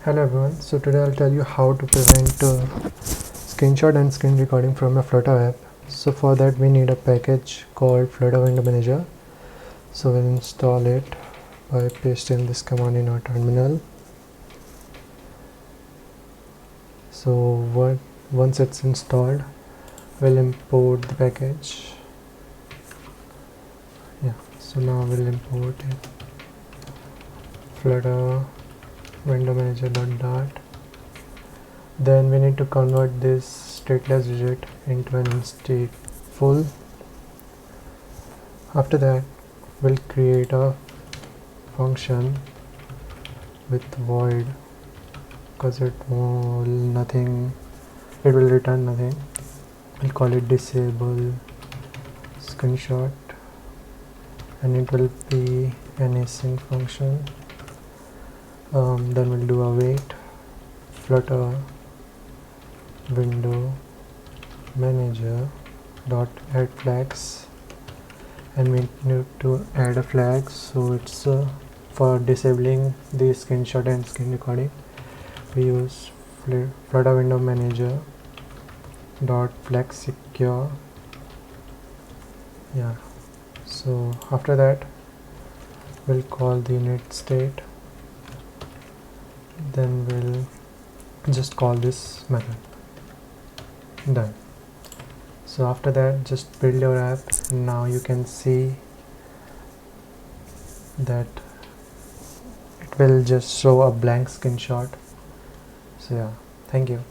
Hello everyone, so today I'll tell you how to prevent screenshot and screen recording from a Flutter app. So for that we need a package called Flutter Window Manager. So we'll install it by pasting this command in our terminal. So once it's installed, we'll import the package. So now we'll import it. Flutter window manager dot. Then we need to convert this stateless digit into an stateful. After that, we'll create a function with void because it will return nothing. We'll call it disable screenshot and it will be an async function. Then we'll do await flutter window manager dot add flags, and we need to add a flag. So it's for disabling the screenshot and screen recording. We use flutter window manager dot flag secure. So after that we'll call the init state, then we'll just call this method. Done. So after that, just build your app. Now you can see that it will just show a blank screenshot. So yeah, thank you.